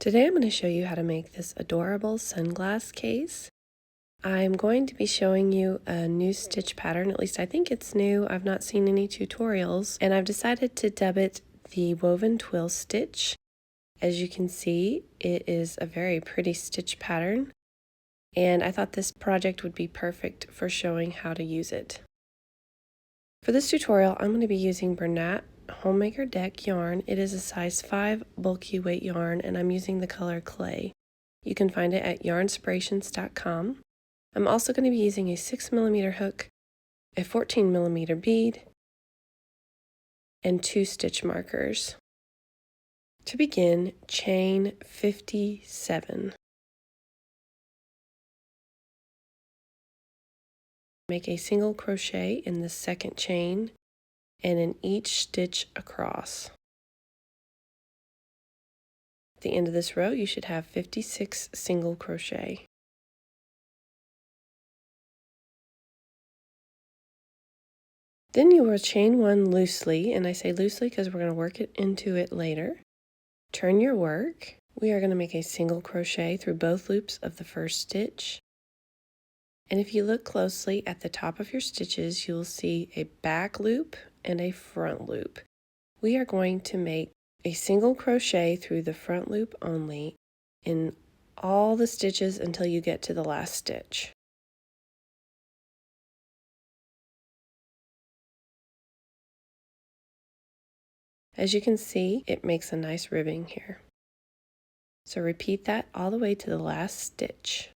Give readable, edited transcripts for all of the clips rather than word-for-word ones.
Today I'm going to show you how to make this adorable sunglass case. I'm going to be showing you a new stitch pattern, at least I think it's new. I've not seen any tutorials, and I've decided to dub it the woven twill stitch. As you can see, it is a very pretty stitch pattern, and I thought this project would be perfect for showing how to use it. For this tutorial, I'm going to be using Bernat Maker Dec yarn. It is a size 5 bulky weight yarn, and I'm using the color clay. You can find it at yarnspirations.com. I'm also going to be using a 6mm hook, a 14mm bead, and 2 stitch markers. To begin, chain 57. Make a single crochet in the second chain and in each stitch across. At the end of this row, you should have 56 single crochet. Then you will chain 1 loosely, and I say loosely because we're going to work it into it later. Turn your work. We are going to make a single crochet through both loops of the first stitch. And if you look closely at the top of your stitches, you'll see a back loop and a front loop. We are going to make a single crochet through the front loop only in all the stitches until you get to the last stitch. As you can see, it makes a nice ribbing here. So repeat that all the way to the last stitch.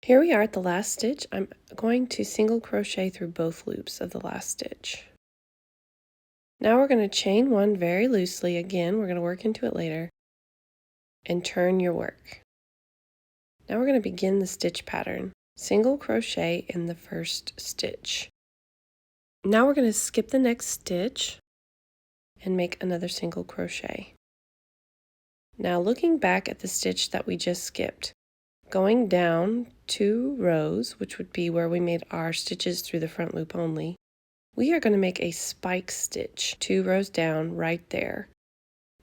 Here we are at the last stitch. I'm going to single crochet through both loops of the last stitch. Now we're going to chain 1 very loosely. Again, we're going to work into it later. And turn your work. Now we're going to begin the stitch pattern. Single crochet in the first stitch. Now we're going to skip the next stitch and make another single crochet. Now looking back at the stitch that we just skipped, going down 2 rows, which would be where we made our stitches through the front loop only, we are going to make a spike stitch 2 rows down right there.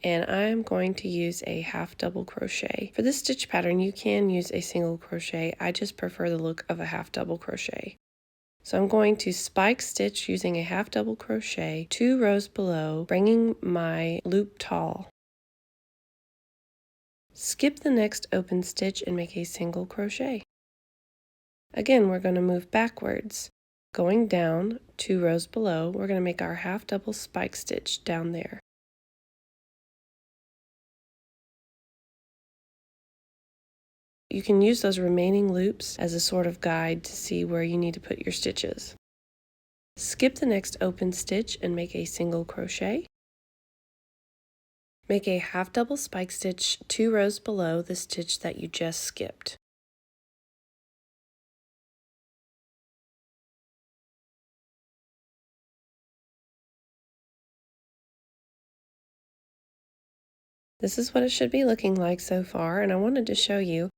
And I'm going to use a half double crochet. For this stitch pattern, you can use a single crochet. I just prefer the look of a half double crochet. So I'm going to spike stitch using a half double crochet 2 rows below, bringing my loop tall. Skip the next open stitch and make a single crochet. Again, we're going to move backwards. Going down 2 rows below, we're going to make our half double spike stitch down there. You can use those remaining loops as a sort of guide to see where you need to put your stitches. Skip the next open stitch and make a single crochet. Make a half double spike stitch 2 rows below the stitch that you just skipped. This is what it should be looking like so far, and I wanted to show you,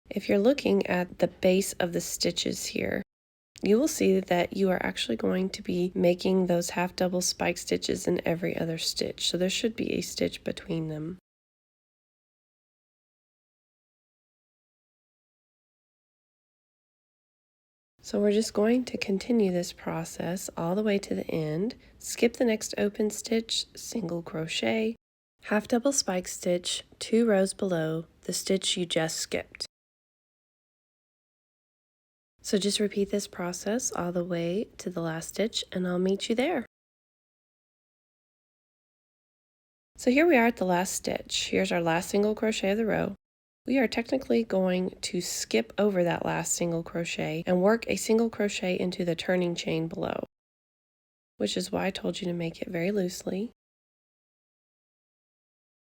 if you're looking at the base of the stitches here, you will see that you are actually going to be making those half double spike stitches in every other stitch, so there should be a stitch between them. So we're just going to continue this process all the way to the end. Skip the next open stitch, single crochet, half double spike stitch 2 rows below the stitch you just skipped. So just repeat this process all the way to the last stitch and I'll meet you there. So here we are at the last stitch. Here's our last single crochet of the row. We are technically going to skip over that last single crochet and work a single crochet into the turning chain below, which is why I told you to make it very loosely.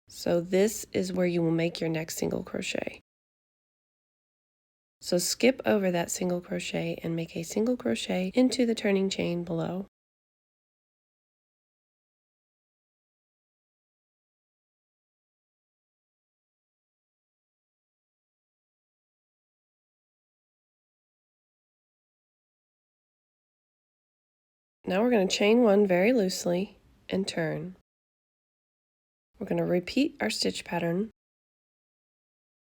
So this is where you will make your next single crochet. So skip over that single crochet and make a single crochet into the turning chain below. Now we're going to chain 1 very loosely and turn. We're going to repeat our stitch pattern,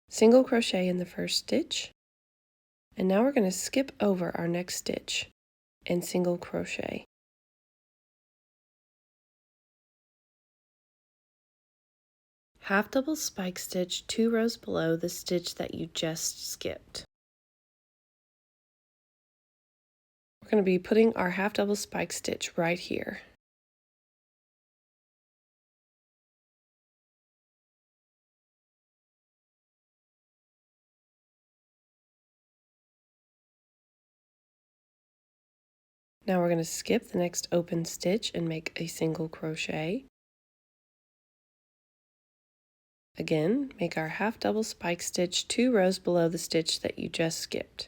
single crochet in the first stitch, and now we're going to skip over our next stitch and single crochet. Half double spike stitch 2 rows below the stitch that you just skipped. We're going to be putting our half double spike stitch right here. Now we're going to skip the next open stitch and make a single crochet. Again, make our half double spike stitch 2 rows below the stitch that you just skipped.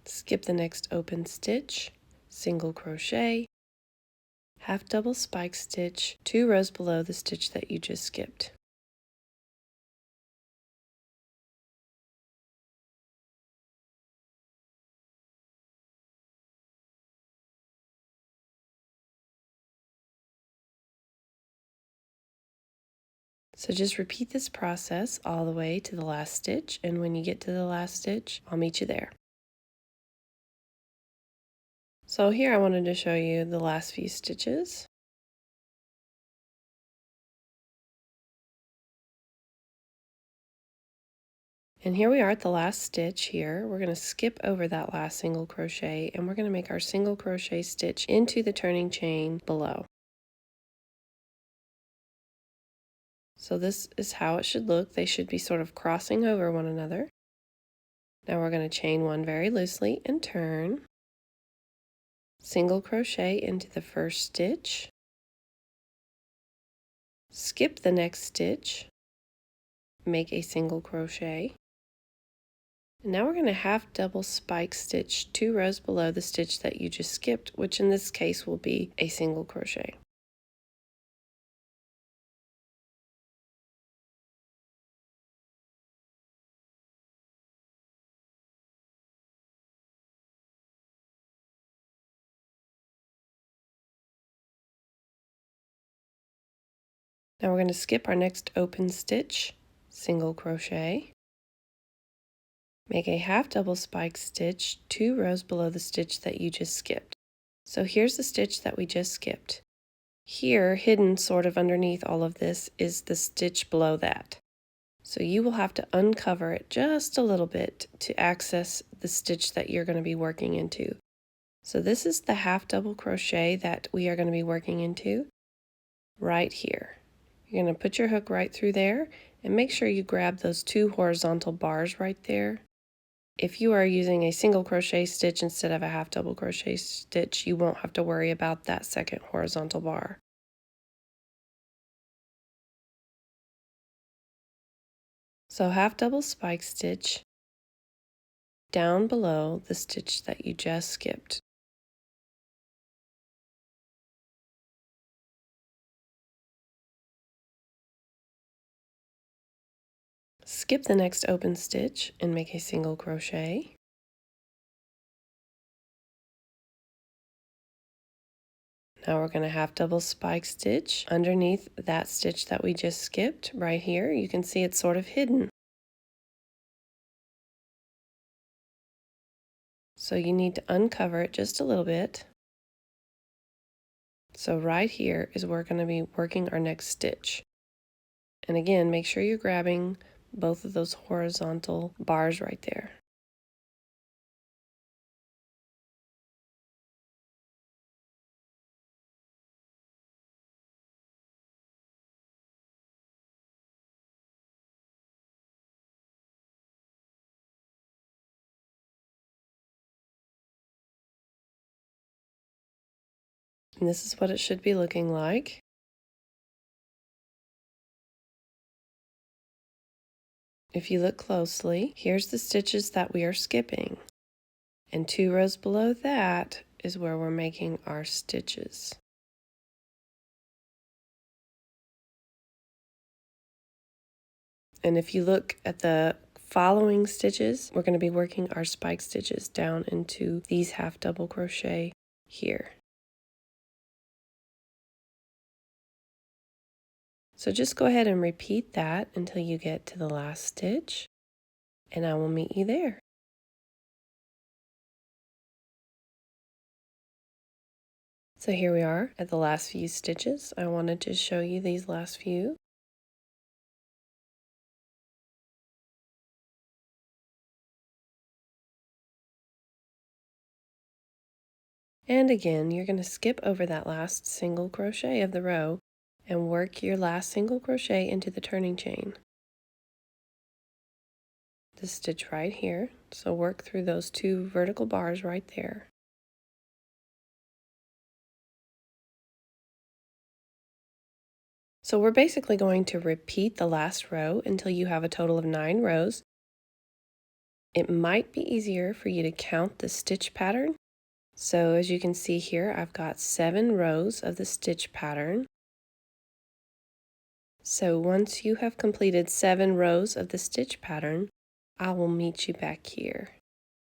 Skip the next open stitch, single crochet, half double spike stitch 2 rows below the stitch that you just skipped. So just repeat this process all the way to the last stitch, and when you get to the last stitch, I'll meet you there. So here I wanted to show you the last few stitches. And here we are at the last stitch here. We're going to skip over that last single crochet, and we're going to make our single crochet stitch into the turning chain below. So this is how it should look. They should be sort of crossing over one another. Now we're going to chain one very loosely and turn. Single crochet into the first stitch. Skip the next stitch. Make a single crochet. And now we're going to half double spike stitch 2 rows below the stitch that you just skipped, which in this case will be a single crochet. Now we're going to skip our next open stitch, single crochet, make a half double spike stitch 2 rows below the stitch that you just skipped. So here's the stitch that we just skipped. Here, hidden sort of underneath all of this, is the stitch below that. So you will have to uncover it just a little bit to access the stitch that you're going to be working into. So this is the half double crochet that we are going to be working into right here. You're going to put your hook right through there and make sure you grab those 2 horizontal bars right there. If you are using a single crochet stitch instead of a half double crochet stitch, you won't have to worry about that second horizontal bar. So half double spike stitch down below the stitch that you just skipped. Skip the next open stitch and make a single crochet. Now we're going to half double spike stitch underneath that stitch that we just skipped right here. You can see it's sort of hidden. So you need to uncover it just a little bit. So right here is where we're going to be working our next stitch. And again, make sure you're grabbing both of those horizontal bars right there. And this is what it should be looking like. If you look closely, here's the stitches that we are skipping. And 2 rows below that is where we're making our stitches. And if you look at the following stitches, we're going to be working our spike stitches down into these half double crochet here. So just go ahead and repeat that until you get to the last stitch, and I will meet you there. So here we are at the last few stitches. I wanted to show you these last few. And again, you're going to skip over that last single crochet of the row and work your last single crochet into the turning chain. This stitch right here. So work through those 2 vertical bars right there. So we're basically going to repeat the last row until you have a total of 9 rows. It might be easier for you to count the stitch pattern. So as you can see here, I've got 7 rows of the stitch pattern. So once you have completed 7 rows of the stitch pattern, I will meet you back here.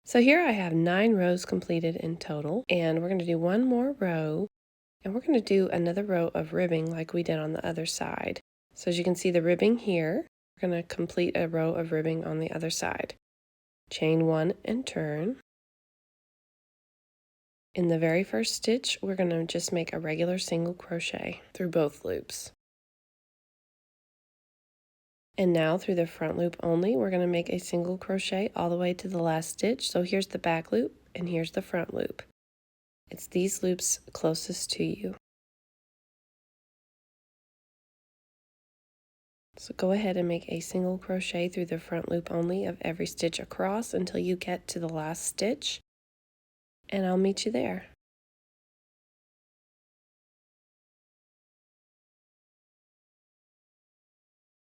So here I have 9 rows completed in total, and we're going to do one more row, and we're going to do another row of ribbing like we did on the other side. So as you can see the ribbing here, we're going to complete a row of ribbing on the other side. Chain 1 and turn. In the very first stitch, we're going to just make a regular single crochet through both loops. And now through the front loop only, we're going to make a single crochet all the way to the last stitch. So here's the back loop and here's the front loop. It's these loops closest to you. So go ahead and make a single crochet through the front loop only of every stitch across until you get to the last stitch, and I'll meet you there.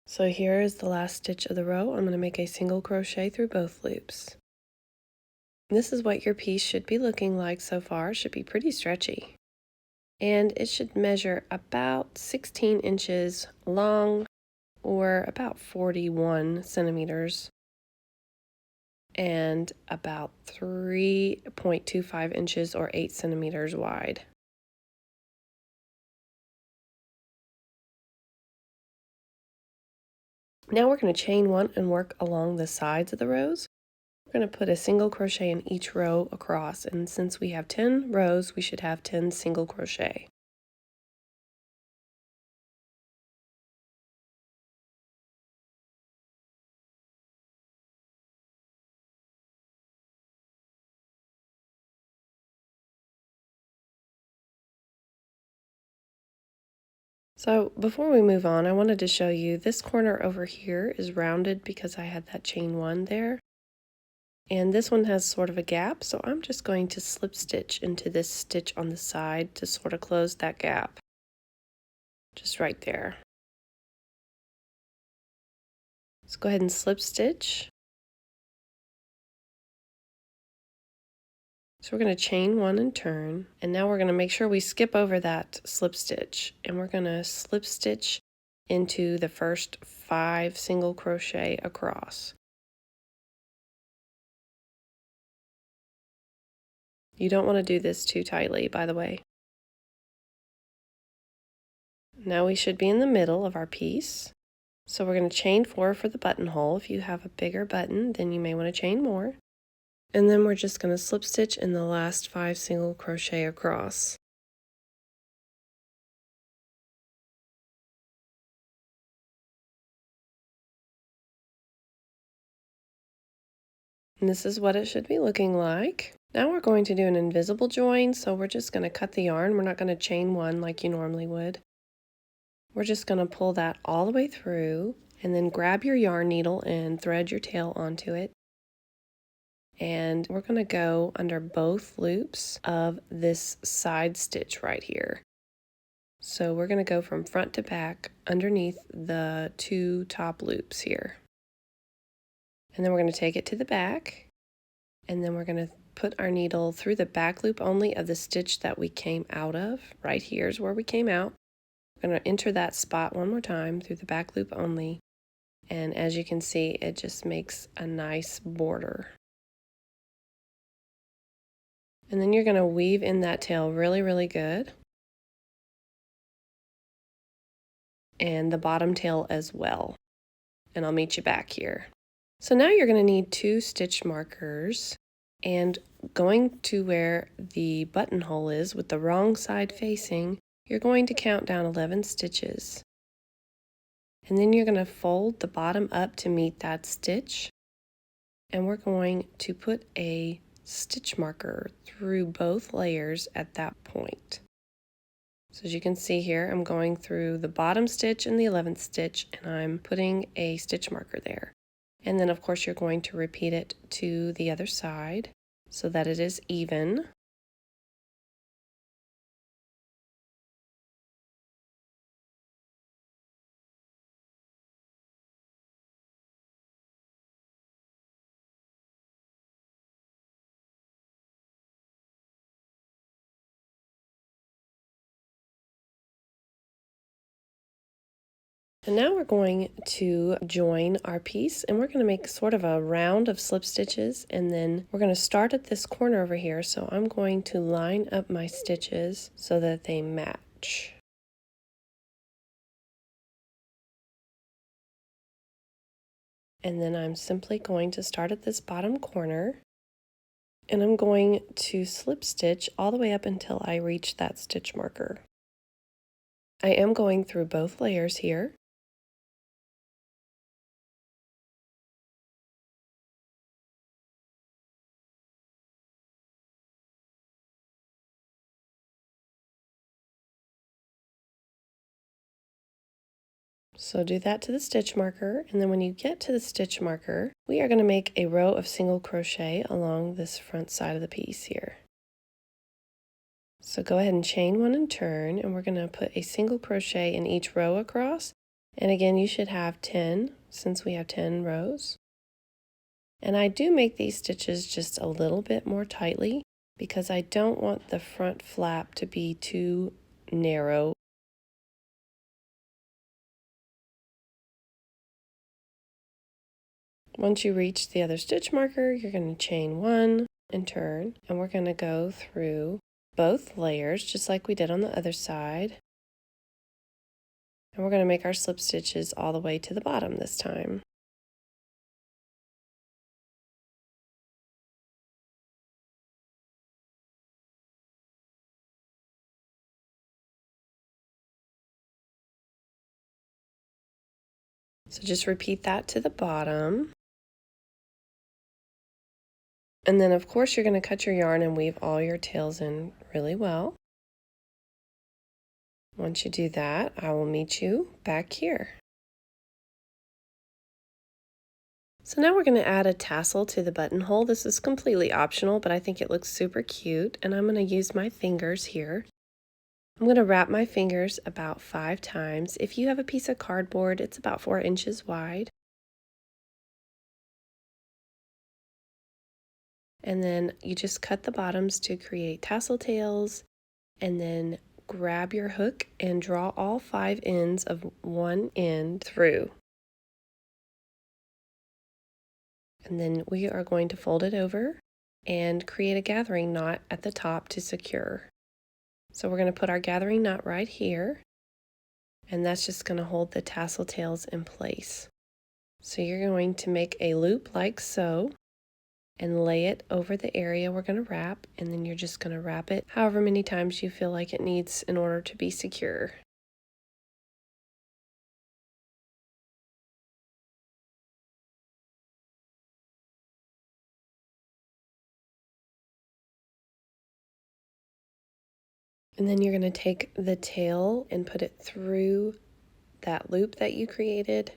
So here is the last stitch of the row. I'm going to make a single crochet through both loops. This is what your piece should be looking like so far. It should be pretty stretchy. And it should measure about 16 inches long or about 41 centimeters and about 3.25 inches or 8 centimeters wide. Now we're going to chain 1 and work along the sides of the rows. We're going to put a single crochet in each row across, and since we have 10 rows, we should have 10 single crochet. So before we move on, I wanted to show you this corner over here is rounded because I had that chain 1 there. And this one has sort of a gap, so I'm just going to slip stitch into this stitch on the side to sort of close that gap. Just right there. Let's go ahead and slip stitch. So we're going to chain 1 and turn, and now we're going to make sure we skip over that slip stitch, and we're going to slip stitch into the first 5 single crochet across. You don't want to do this too tightly, by the way. Now we should be in the middle of our piece. So we're going to chain 4 for the buttonhole. If you have a bigger button, then you may want to chain more. And then we're just going to slip stitch in the last 5 single crochet across. And this is what it should be looking like. Now we're going to do an invisible join, so we're just going to cut the yarn. We're not going to chain 1 like you normally would. We're just going to pull that all the way through, and then grab your yarn needle and thread your tail onto it. And we're going to go under both loops of this side stitch right here. So we're going to go from front to back underneath the 2 top loops here. And then we're going to take it to the back, and then we're going to put our needle through the back loop only of the stitch that we came out of. Right here is where we came out. We're going to enter that spot one more time through the back loop only, And as you can see, it just makes a nice border. And then you're going to weave in that tail really, really good. And the bottom tail as well. And I'll meet you back here. So now you're going to need 2 stitch markers, and going to where the buttonhole is with the wrong side facing, you're going to count down 11 stitches. And then you're going to fold the bottom up to meet that stitch, and we're going to put a stitch marker through both layers at that point. So as you can see here, I'm going through the bottom stitch and the 11th stitch, and I'm putting a stitch marker there. And then of course you're going to repeat it to the other side so that it is even. And now we're going to join our piece, and we're going to make sort of a round of slip stitches, and then we're going to start at this corner over here. So I'm going to line up my stitches so that they match. And then I'm simply going to start at this bottom corner, and I'm going to slip stitch all the way up until I reach that stitch marker. I am going through both layers here. So do that to the stitch marker, and then when you get to the stitch marker, we are going to make a row of single crochet along this front side of the piece here. So go ahead and chain 1 and turn, and we're going to put a single crochet in each row across. And again, you should have 10 since we have 10 rows. And I do make these stitches just a little bit more tightly because I don't want the front flap to be too narrow. Once you reach the other stitch marker, you're going to chain 1 and turn, and we're going to go through both layers just like we did on the other side. And we're going to make our slip stitches all the way to the bottom this time. So just repeat that to the bottom. And then of course you're going to cut your yarn and weave all your tails in really well. Once you do that, I will meet you back here. So now we're going to add a tassel to the buttonhole. This is completely optional, but I think it looks super cute, and I'm going to use my fingers here. I'm going to wrap my fingers about 5 times. If you have a piece of cardboard, it's about 4 inches wide. And then you just cut the bottoms to create tassel tails, and then grab your hook and draw all 5 ends of one end through. And then we are going to fold it over and create a gathering knot at the top to secure. So we're going to put our gathering knot right here, and that's just going to hold the tassel tails in place. So you're going to make a loop like so and lay it over the area we're going to wrap, and then you're just going to wrap it however many times you feel like it needs in order to be secure. And then you're going to take the tail and put it through that loop that you created.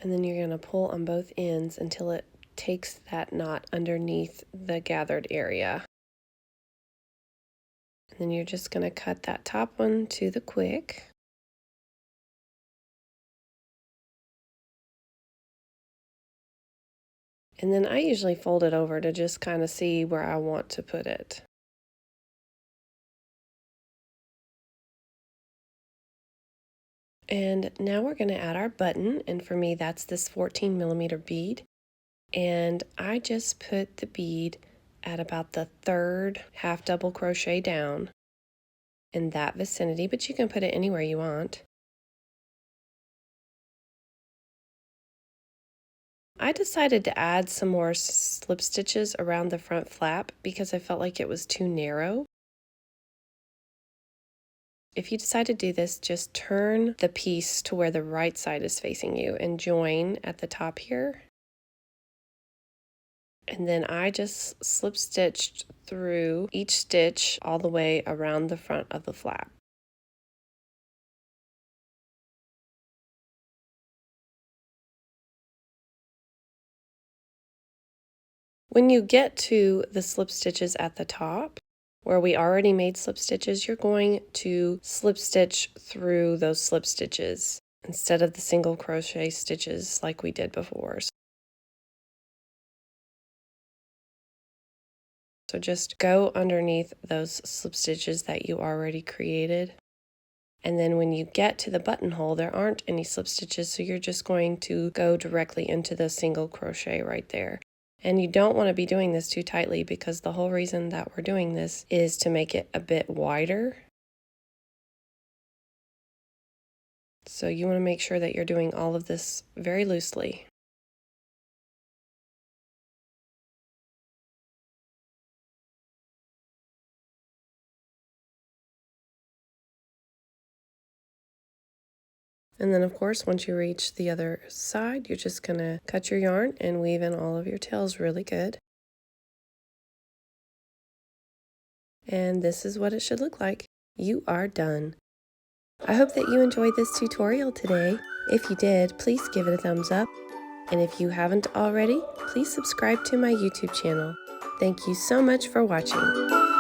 And then you're going to pull on both ends until it takes that knot underneath the gathered area. And then you're just going to cut that top one to the quick. And then I usually fold it over to just kind of see where I want to put it. And now we're going to add our button, and for me that's this 14mm bead. And I just put the bead at about the third half double crochet down in that vicinity, but you can put it anywhere you want. I decided to add some more slip stitches around the front flap because I felt like it was too narrow. If you decide to do this, just turn the piece to where the right side is facing you and join at the top here. And then I just slip stitched through each stitch all the way around the front of the flap. When you get to the slip stitches at the top, where we already made slip stitches, you're going to slip stitch through those slip stitches instead of the single crochet stitches like we did before. So just go underneath those slip stitches that you already created. And then when you get to the buttonhole, there aren't any slip stitches, so you're just going to go directly into the single crochet right there. And you don't want to be doing this too tightly because the whole reason that we're doing this is to make it a bit wider. So you want to make sure that you're doing all of this very loosely. And then of course, once you reach the other side, you're just going to cut your yarn and weave in all of your tails really good. And this is what it should look like. You are done. I hope that you enjoyed this tutorial today. If you did, please give it a thumbs up. And if you haven't already, please subscribe to my YouTube channel. Thank you so much for watching.